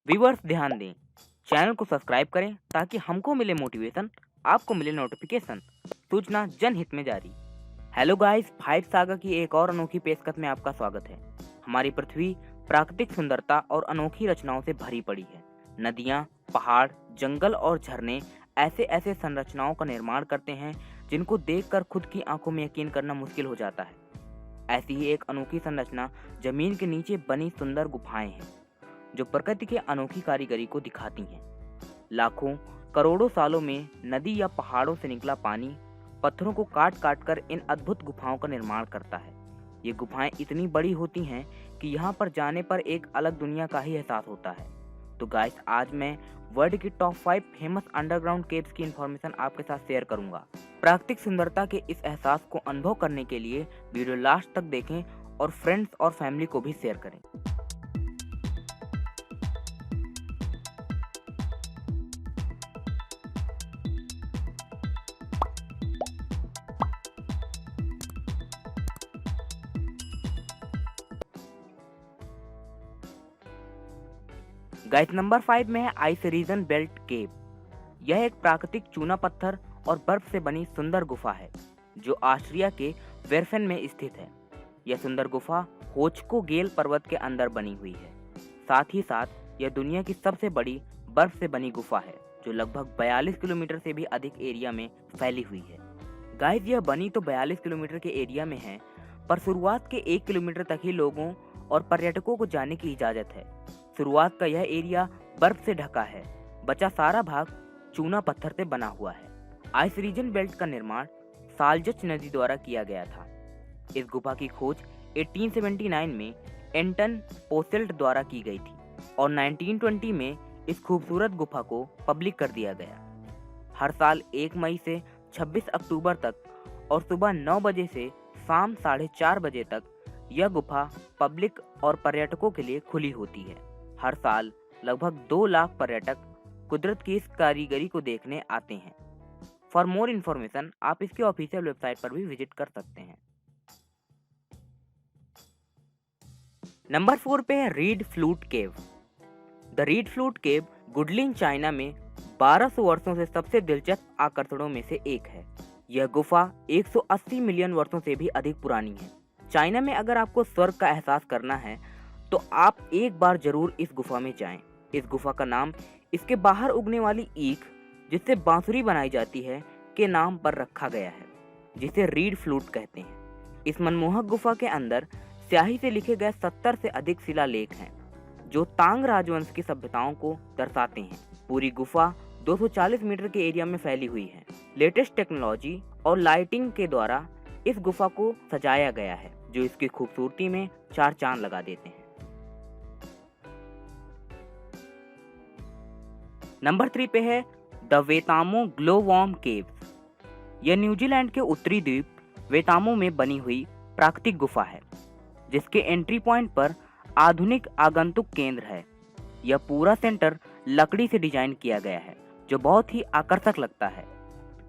Viewers ध्यान दें, channel को सब्सक्राइब करें ताकि हमको मिले मोटिवेशन, आपको मिले नोटिफिकेशन। सूचना जनहित में जारी। हेलो गाइस, फाइव सागा की एक और अनोखी पेशकश में आपका स्वागत है। हमारी पृथ्वी प्राकृतिक सुंदरता और अनोखी रचनाओं से भरी पड़ी है। नदियाँ, पहाड़, जंगल और झरने ऐसे ऐसे संरचनाओं का निर्माण करते हैं जिनको देखकर खुद की आंखों में यकीन करना मुश्किल हो जाता है। ऐसी ही एक अनोखी संरचना जमीन के नीचे बनी सुंदर गुफाएं हैं, जो प्रकृति की अनोखी कारीगरी को दिखाती हैं। लाखों करोड़ों सालों में नदी या पहाड़ों से निकला पानी पत्थरों को काट काट कर इन अद्भुत गुफाओं का निर्माण करता है। ये गुफाएं इतनी बड़ी होती हैं कि यहाँ पर जाने पर एक अलग दुनिया का ही एहसास होता है। तो गाइस, आज मैं वर्ल्ड की टॉप 5 फेमस अंडरग्राउंड केव्स की इन्फॉर्मेशन आपके साथ शेयर करूंगा। प्राकृतिक सुंदरता के इस एहसास को अनुभव करने के लिए वीडियो लास्ट तक देखें और फ्रेंड्स और फैमिली को भी शेयर करें। गाइस, नंबर 5 में है आइस रीजन बेल्ट केव। यह एक प्राकृतिक चूना पत्थर और बर्फ से बनी सुंदर गुफा है जो ऑस्ट्रिया के वेरफेन में स्थित है। यह सुंदर गुफा होचको गेल पर्वत के अंदर बनी हुई है। साथ ही साथ यह दुनिया की सबसे बड़ी बर्फ से बनी गुफा है जो लगभग 42 किलोमीटर से भी अधिक एरिया में फैली हुई है। गाइस, यह बनी तो 42 किलोमीटर के एरिया में है, पर शुरुआत के 1 किलोमीटर तक ही लोगों और पर्यटकों को जाने की इजाजत है। शुरुआत का यह एरिया बर्फ से ढका है, बचा सारा भाग चूना पत्थर से बना हुआ है। आइस रीजन बेल्ट का निर्माण सालजच नदी द्वारा किया गया था। इस गुफा की खोज 1879 में एंटन पोसेल्ट द्वारा की गई थी और 1920 में इस खूबसूरत गुफा को पब्लिक कर दिया गया। हर साल 1 मई से 26 अक्टूबर तक और सुबह 9 बजे से शाम 4:30 बजे तक यह गुफा पब्लिक और पर्यटकों के लिए खुली होती है। हर साल लगभग 2 लाख पर्यटक कुदरत की इस कारीगरी को देखने आते हैं। फॉर मोर इन्फॉर्मेशन आप इसके ऑफिशियल वेबसाइट पर भी विजिट कर सकते हैं। नंबर 4 पे है reed flute cave. The reed flute cave Guilin, China में 1200 वर्षों से सबसे दिलचस्प आकर्षणों में से एक है। यह गुफा 180 मिलियन वर्षों से भी अधिक पुरानी है। चाइना में अगर आपको स्वर्ग का एहसास करना है तो आप एक बार जरूर इस गुफा में जाएं। इस गुफा का नाम इसके बाहर उगने वाली ईख, जिससे बांसुरी बनाई जाती है, के नाम पर रखा गया है, जिसे रीड फ्लूट कहते हैं। इस मनमोहक गुफा के अंदर स्याही से लिखे गए 70 से अधिक शिलालेख हैं जो तांग राजवंश की सभ्यताओं को दर्शाते हैं। पूरी गुफा 240 मीटर के एरिया में फैली हुई है। लेटेस्ट टेक्नोलॉजी और लाइटिंग के द्वारा इस गुफा को सजाया गया है जो इसकी खूबसूरती में 4 चांद लगा देते हैं। नंबर 3 पे है द वेतामो ग्लोवॉर्म केव्स। यह न्यूजीलैंड के उत्तरी द्वीप वेतामो में बनी हुई प्राकृतिक गुफा है जिसके एंट्री पॉइंट पर आधुनिक आगंतुक केंद्र है। यह पूरा सेंटर लकड़ी से डिजाइन किया गया है जो बहुत ही आकर्षक लगता है।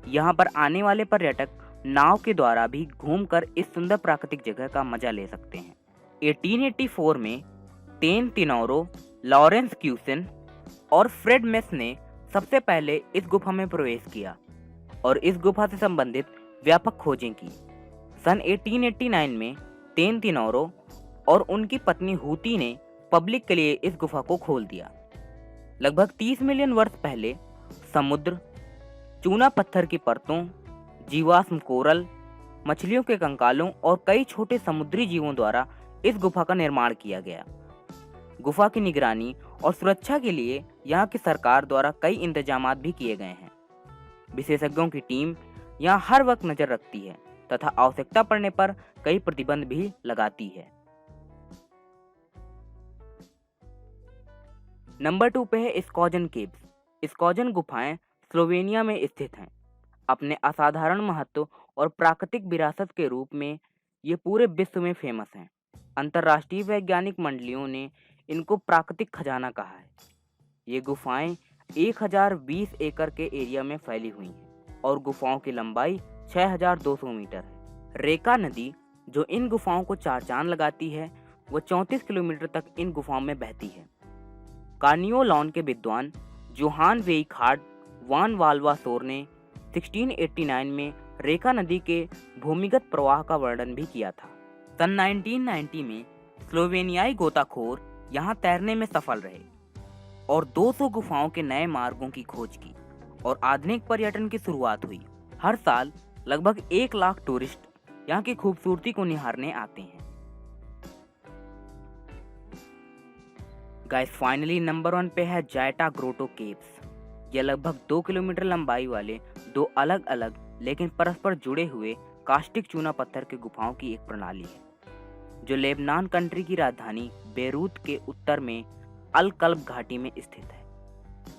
यहाँ पर आने वाले पर्यटक नाव के द्वारा भी घूमकर इस सुंदर प्राकृतिक जगह का मजा ले सकते हैं। 1884 में टेन तिनौरो, लॉरेंस क्यूसन और फ्रेड मेस ने सबसे पहले इस गुफा में प्रवेश किया और इस गुफा से संबंधित व्यापक खोजें की। सन 1889 में टेन तिनौरो और उनकी पत्नी हूती ने पब्लिक के लिए इस गुफा को खोल दिया। लगभग 30 मिलियन वर्ष पहले समुद्र, चूना पत्थर की परतों, जीवाश्म कोरल, मछलियों के कंकालों और कई छोटे समुद्री जीवों द्वारा इस गुफा का निर्माण किया गया। गुफा की निगरानी और सुरक्षा के लिए यहाँ की सरकार द्वारा कई इंतजामात भी किए गए हैं। विशेषज्ञों की टीम यहाँ हर वक्त नजर रखती है तथा आवश्यकता पड़ने पर कई प्रतिबंध भी लगाती है। नंबर 2 पे है स्कॉजन केव्स। स्कॉजन गुफाएं स्लोवेनिया में स्थित हैं। अपने असाधारण महत्व और प्राकृतिक विरासत के रूप में ये पूरे विश्व में फेमस हैं। अंतर्राष्ट्रीय वैज्ञानिक मंडलियों ने इनको प्राकृतिक खजाना कहा है। ये गुफाएं 1020 एकड़ के एरिया में फैली हुई हैं और गुफाओं की लंबाई 6200 मीटर है। रेका नदी जो इन गुफाओं को 4 चांद लगाती है, वो 34 किलोमीटर तक इन गुफाओं में बहती है। कार्नियोलॉन के विद्वान जोहान वेइखार्ड वान वाल्वासोर ने 1689 में रेका नदी के भूमिगत प्रवाह का वर्णन भी किया था। सन 1990 में स्लोवेनियाई गोताखोर यहाँ तैरने में सफल रहे और 200 गुफाओं के नए मार्गों की खोज की और आधुनिक पर्यटन की शुरुआत हुई। हर साल लगभग 1 लाख टूरिस्ट यहाँ की खूबसूरती को निहारने आते हैं। गाइस फाइनली नंबर 1 पे है जायटा ग्रोटो केव्स। यह लगभग 2 किलोमीटर लंबाई वाले 2 अलग अलग लेकिन परस्पर जुड़े हुए कास्टिक चूना पत्थर के गुफाओं की एक प्रणाली है जो लेबनान कंट्री की राजधानी बेरूत के उत्तर में अल कल्ब घाटी में स्थित है।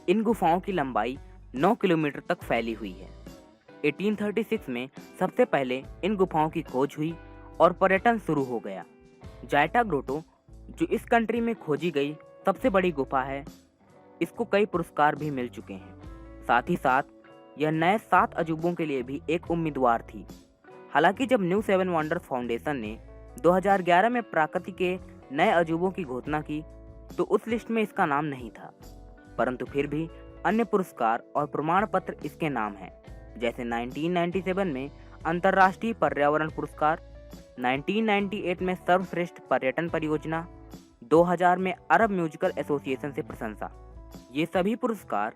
इन गुफाओं की लंबाई 9 किलोमीटर तक फैली हुई है। 1836 में सबसे पहले इन गुफाओं की खोज हुई और पर्यटन शुरू हो गया। जायटा ग्रोटो जो इस कंट्री में खोजी गई सबसे बड़ी गुफा है, इसको कई पुरस्कार भी मिल चुके हैं। साथ ही साथ यह नए 7 अजूबों के लिए भी एक उम्मीदवार थी। हालांकि जब न्यू 7 वंडर्स फाउंडेशन ने 2011 में प्रकृति के नए अजूबों की घोषणा की तो उस लिस्ट में इसका नाम नहीं था, परंतु फिर भी अन्य पुरस्कार और प्रमाण पत्र इसके नाम हैं, जैसे 1997 में अंतर्राष्ट्रीय पर्यावरण पुरस्कार, 1998 में सर्वश्रेष्ठ पर्यटन परियोजना, 2000 में अरब म्यूजिकल एसोसिएशन से प्रशंसा। ये सभी पुरस्कार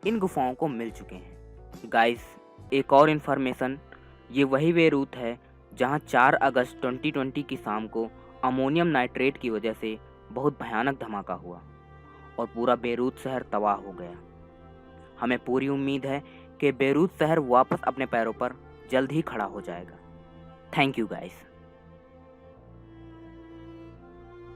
इन गुफाओं को मिल चुके हैं। गाइस एक और इन्फॉर्मेशन, ये वही बेरूत है जहां 4 अगस्त 2020 की शाम को अमोनियम नाइट्रेट की वजह से बहुत भयानक धमाका हुआ और पूरा बेरूत शहर तबाह हो गया। हमें पूरी उम्मीद है कि बेरूत शहर वापस अपने पैरों पर जल्द ही खड़ा हो जाएगा। Thank you guys.